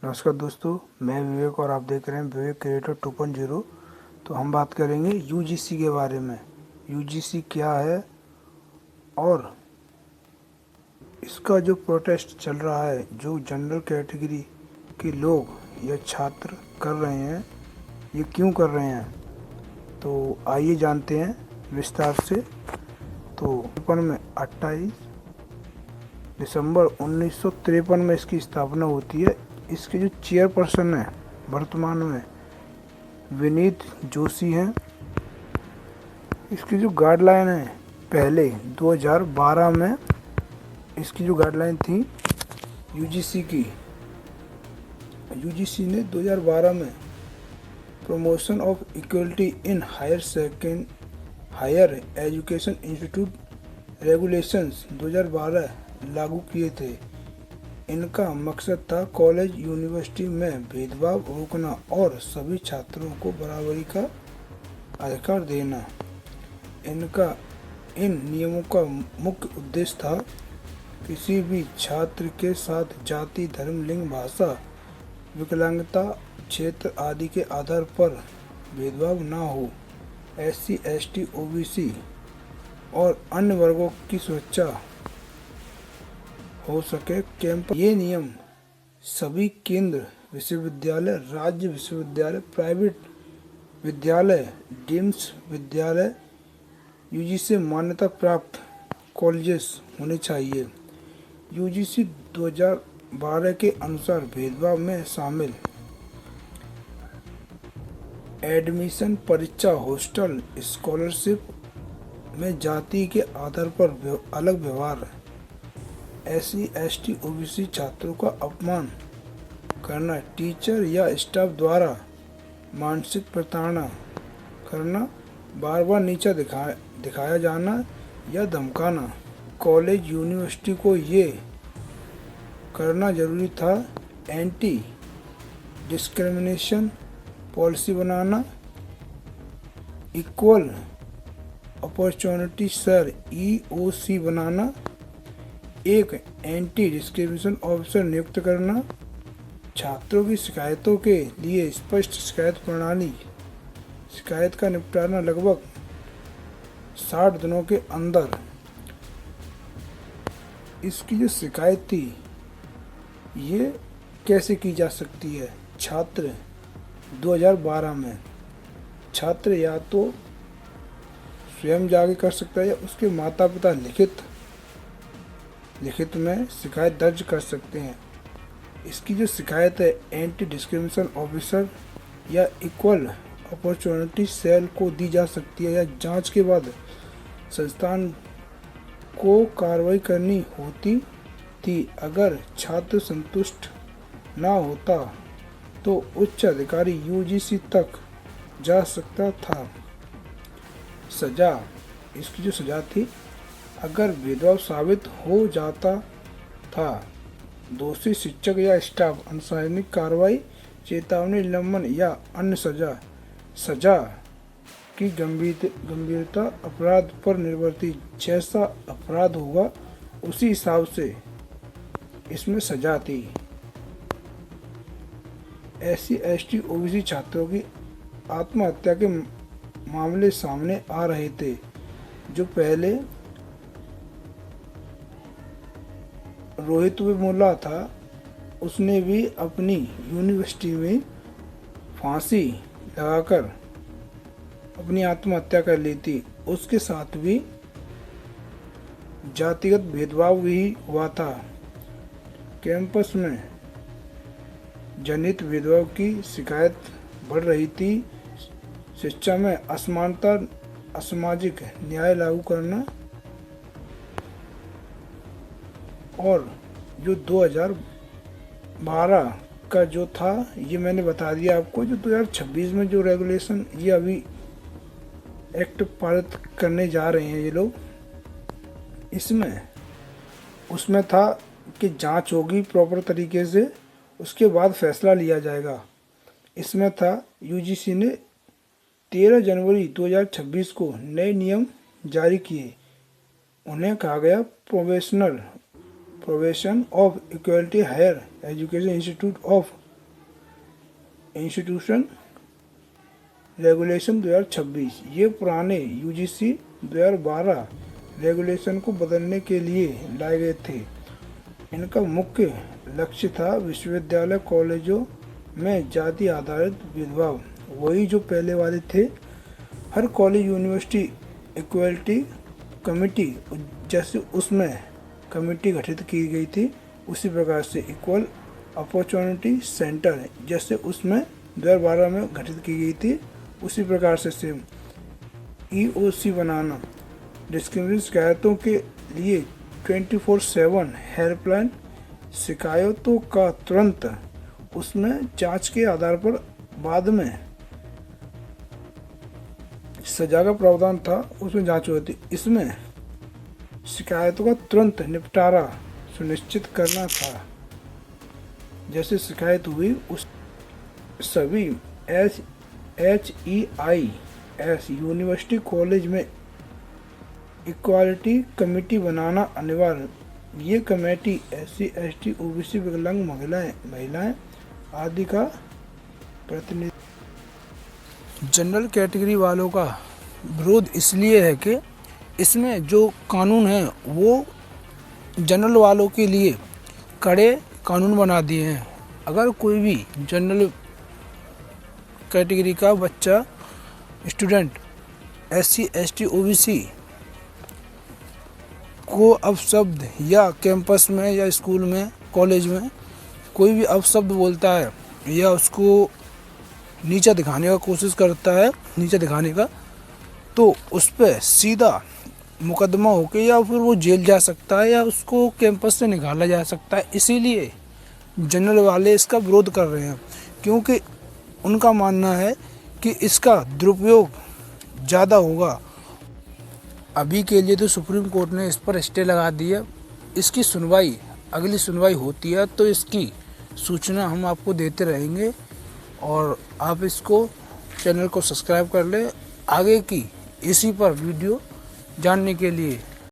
नमस्कार दोस्तों, मैं विवेक और आप देख रहे हैं विवेक क्रिएटर 2.0। तो हम बात करेंगे यूजीसी के बारे में। यूजीसी क्या है और इसका जो प्रोटेस्ट चल रहा है, जो जनरल कैटेगरी के लोग या छात्र कर रहे हैं, ये क्यों कर रहे हैं। तो आइए जानते हैं विस्तार से। तो 28 दिसंबर 1953 में इसकी स्थापना होती है। इसके जो चेयरपर्सन हैं वर्तमान में विनीत जोशी हैं। इसकी जो गाइडलाइन है, पहले 2012 में इसकी जो गाइडलाइन थी यूजीसी की, यूजीसी ने 2012 में promotion of equality in higher education institute regulations 2012 लागू किए थे। इनका मकसद था कॉलेज यूनिवर्सिटी में भेदभाव रोकना और सभी छात्रों को बराबरी का अधिकार देना। इन नियमों का मुख्य उद्देश्य था किसी भी छात्र के साथ जाति, धर्म, लिंग, भाषा, विकलांगता, क्षेत्र आदि के आधार पर भेदभाव न हो। एससी, एसटी, ओबीसी और अन्य वर्गों की सुरक्षा हो सके कैंपस। ये नियम सभी केंद्र विश्वविद्यालय, राज्य विश्वविद्यालय, प्राइवेट विद्यालय, डीम्ड विद्यालय, यूजीसी से मान्यता प्राप्त कॉलेजेस होने चाहिए। यूजीसी 2012 के अनुसार भेदभाव में शामिल एडमिशन परीक्षा, हॉस्टल, स्कॉलरशिप में जाति के आधार पर अलग व्यवहार, एससी, एसटी, ओबीसी छात्रों का अपमान करना, टीचर या स्टाफ द्वारा मानसिक प्रताड़ना करना, बार बार नीचा दिखाया जाना या धमकाना। कॉलेज यूनिवर्सिटी को ये करना जरूरी था। एंटी डिस्क्रिमिनेशन पॉलिसी बनाना, इक्वल अपॉर्चुनिटी सेल ईओसी बनाना, एक एंटी डिस्क्रिमिनेशन ऑफिसर नियुक्त करना, छात्रों की शिकायतों के लिए स्पष्ट शिकायत प्रणाली, शिकायत का निपटारा लगभग 60 दिनों के अंदर। इसकी जो शिकायत थी ये कैसे की जा सकती है। छात्र 2012 में छात्र या तो स्वयं जाके कर सकता है या उसके माता पिता लिखित में शिकायत दर्ज कर सकते हैं। इसकी जो शिकायत है एंटी डिस्क्रिमिनेशन ऑफिसर या इक्वल अपॉर्चुनिटी सेल को दी जा सकती है, या जांच के बाद संस्थान को कार्रवाई करनी होती थी। अगर छात्र संतुष्ट ना होता तो उच्च अधिकारी यूजीसी तक जा सकता था। सजा, इसकी जो सजा थी, अगर भेदभाव साबित हो जाता था, दोषी शिक्षक या स्टाफ अनुशासनिक कार्रवाई, चेतावनी, निलंबन या अन्य सजा की गंभीरता अपराध पर निर्भर थी। जैसा अपराध होगा उसी हिसाब से इसमें सजा थी। एससी, एसटी, ओबीसी छात्रों की आत्महत्या के मामले सामने आ रहे थे। जो पहले रोहित वेमुला था, उसने भी अपनी यूनिवर्सिटी में फांसी लगाकर अपनी आत्महत्या कर ली थी। उसके साथ भी जातिगत भेदभाव भी हुआ था। कैंपस में जनित भेदभाव की शिकायत बढ़ रही थी। शिक्षा में असमानता, असामाजिक न्याय लागू करना, और जो 2012 का जो था ये मैंने बता दिया आपको। जो 2026 में जो रेगुलेशन ये अभी एक्ट पारित करने जा रहे हैं ये लोग, उसमें था कि जांच होगी प्रॉपर तरीके से, उसके बाद फैसला लिया जाएगा। इसमें था यूजीसी ने 13 जनवरी 2026 को नए नियम जारी किए। उन्हें कहा गया promotion of equality higher education institute of institution regulation 2026। ये पुराने यूजीसी 2012 रेगुलेशन को बदलने के लिए लाए गए थे। इनका मुख्य लक्ष्य था विश्वविद्यालय कॉलेजों में जाति आधारित भेदभाव, वही जो पहले वाले थे। हर कॉलेज यूनिवर्सिटी इक्वलिटी कमेटी, जैसे उसमें कमेटी गठित की गई थी, उसी प्रकार से इक्वल अपॉर्चुनिटी सेंटर, जैसे उसमें 2012 में गठित की गई थी, उसी प्रकार से सेम EOC बनाना। डिस्क्रिमिनेशन शिकायतों के लिए 24/7 हेल्पलाइन, शिकायतों का तुरंत उसमें जांच के आधार पर बाद में सजा का प्रावधान था, उसमें जांच होती। इसमें शिकायतों का तुरंत निपटारा सुनिश्चित करना था। जैसे शिकायत हुई उस सभी HEIS यूनिवर्सिटी कॉलेज में इक्वालिटी कमेटी बनाना अनिवार्य। ये कमेटी SC ST OBC विकलांग महिलाएं आदि का प्रतिनिधि। जनरल कैटेगरी वालों का विरोध इसलिए है कि इसमें जो कानून है वो जनरल वालों के लिए कड़े कानून बना दिए हैं। अगर कोई भी जनरल कैटेगरी का बच्चा स्टूडेंट SC ST OBC को अपशब्द या कैंपस में या स्कूल में कॉलेज में कोई भी अपशब्द बोलता है या उसको नीचा दिखाने का कोशिश करता है, नीचा दिखाने का, तो उस पर सीधा मुकदमा होके या फिर वो जेल जा सकता है या उसको कैंपस से निकाला जा सकता है। इसीलिए जनरल वाले इसका विरोध कर रहे हैं, क्योंकि उनका मानना है कि इसका दुरुपयोग ज़्यादा होगा। अभी के लिए तो सुप्रीम कोर्ट ने इस पर स्टे लगा दिया। इसकी सुनवाई, अगली सुनवाई होती है तो इसकी सूचना हम आपको देते रहेंगे, और आप इसको चैनल को सब्सक्राइब कर लें आगे की इसी पर वीडियो जानने के लिए।